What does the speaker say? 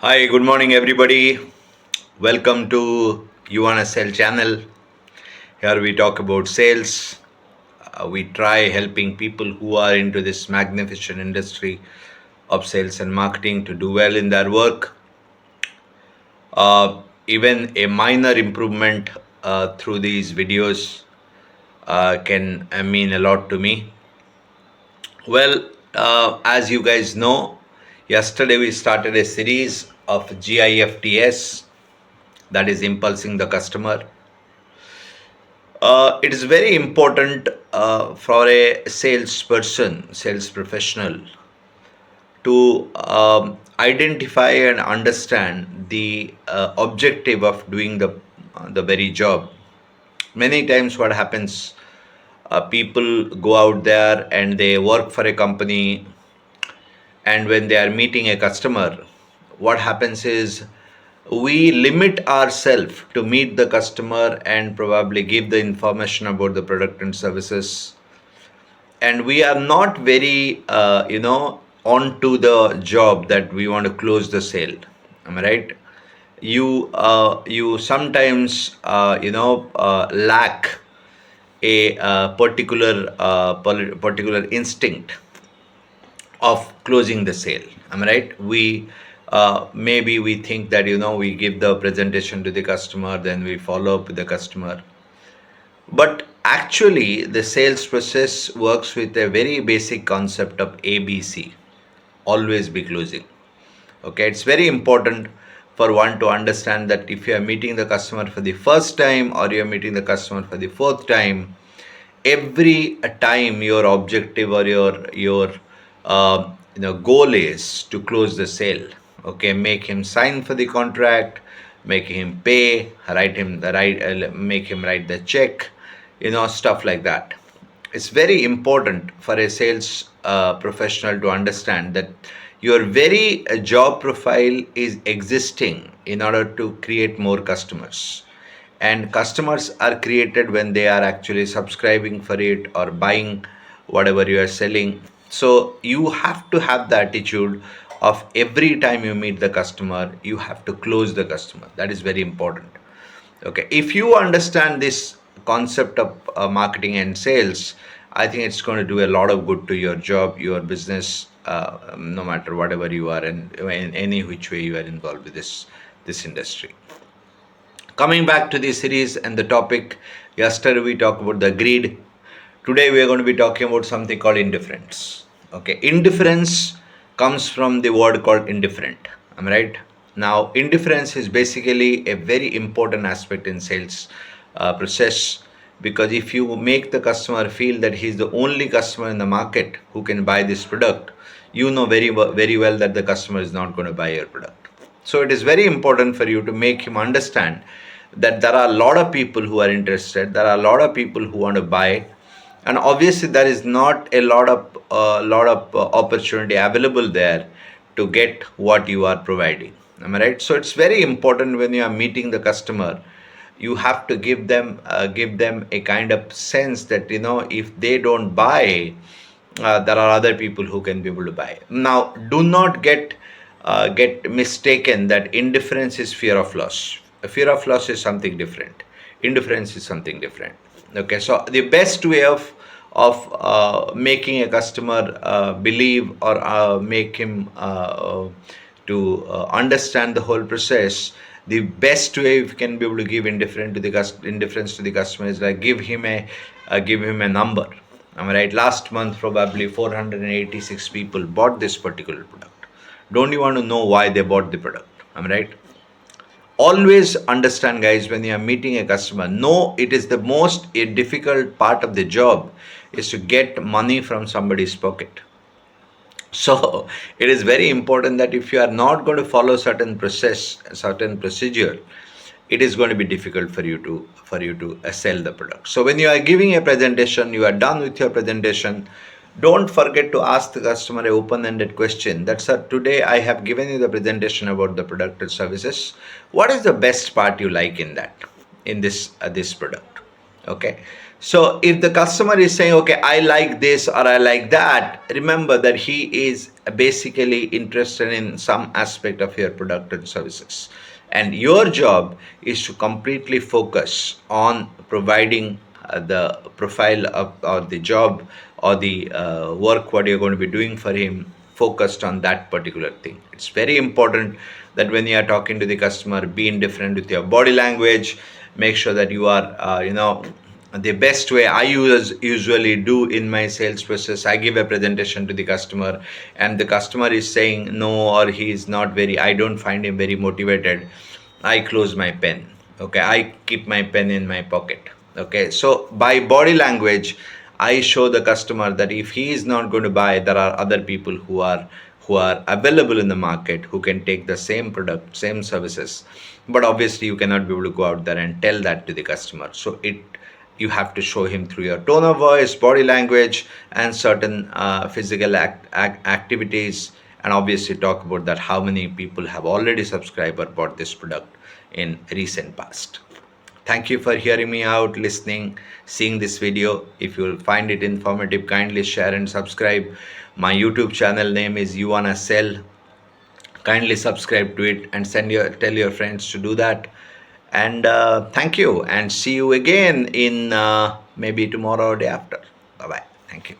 Hi, good morning, everybody. Welcome to You Wanna Sell channel. Here we talk about sales. We try helping people who are into this magnificent industry of sales and marketing to do well in their work. Even a minor improvement through these videos can mean a lot to me. Well, as you guys know, yesterday we started a series of GIFTS, that is impulsing the customer. It is very important for a salesperson, sales professional, to identify and understand the objective of doing the very job. Many times, what happens? People go out there and they work for a company, and when they are meeting a customer, what happens is we limit ourselves to meet the customer and probably give the information about the product and services, and we are not very on to the job that we want to close the sale. Am I right? You sometimes lack a particular instinct of closing the sale. Am I right? We maybe we think that we give the presentation to the customer, then we follow up with the customer. But actually, the sales process works with a very basic concept of ABC, always be closing. Okay, it's very important for one to understand that if you are meeting the customer for the first time or you are meeting the customer for the fourth time, every time your objective or your goal is to close the sale. Okay, make him sign for the contract, make him pay, make him write the check, stuff like that. It's very important for a sales professional to understand that your very job profile is existing in order to create more customers, and customers are created when they are actually subscribing for it or buying whatever you are selling. So you have to have the attitude of every time you meet the customer, you have to close the customer. That is very important. Okay, if you understand this concept of marketing and sales, I think it's going to do a lot of good to your job, your business, no matter whatever you are and in any which way you are involved with this industry. Coming back to the series and the topic, yesterday we talked about the greed. Today we are going to be talking about something called indifference. Okay, indifference comes from the word called indifferent. Am I right? Now, indifference is basically a very important aspect in sales process, because if you make the customer feel that he's the only customer in the market who can buy this product, you know very well that the customer is not going to buy your product. So it is very important for you to make him understand that there are a lot of people who are interested, there are a lot of people who want to buy, and obviously there is not a lot of opportunity available there to get what you are providing. Am I right? So it's very important when you are meeting the customer, you have to give them a kind of sense that if they don't buy, there are other people who can be able to buy. Now, do not get mistaken that indifference is fear of loss. Fear of loss is something different. Indifference is something different. Okay, so the best way of making a customer believe or make him to understand the whole process, the best way you can be able to give indifference to the customer is like give him a number. Am I right? Last month, probably 486 people bought this particular product. Don't you want to know why they bought the product? Am I right? Always understand, guys, when you are meeting a customer, no, it is the most difficult part of the job is to get money from somebody's pocket. So it is very important that if you are not going to follow certain procedure, it is going to be difficult for you to sell the product. So when you are giving a presentation, you are done with your presentation, don't forget to ask the customer an open-ended question. That, sir, today I have given you the presentation about the product or services. What is the best part you like in this product? Okay. So if the customer is saying, okay, I like this or I like that, remember that he is basically interested in some aspect of your product and services. And your job is to completely focus on providing the profile of or the job or the work what you're going to be doing for him focused on that particular thing. It's very important that when you are talking to the customer, be indifferent with your body language. Make sure that you are, the best way I usually do in my sales process, I give a presentation to the customer, and the customer is saying no or he is not very, I don't find him very motivated. I close my pen. Okay, I keep my pen in my pocket. Okay, so by body language, I show the customer that if he is not going to buy, there are other people who are available in the market who can take the same product, same services. But obviously, you cannot be able to go out there and tell that to the customer. So you have to show him through your tone of voice, body language, and certain physical activities, and obviously talk about that how many people have already subscribed or bought this product in recent past. Thank you for hearing me out, listening, seeing this video. If you find it informative, kindly share and subscribe. My YouTube channel name is You Wanna Sell. Kindly subscribe to it and tell your friends to do that. And thank you, and see you again in maybe tomorrow or day after. Bye bye. Thank you.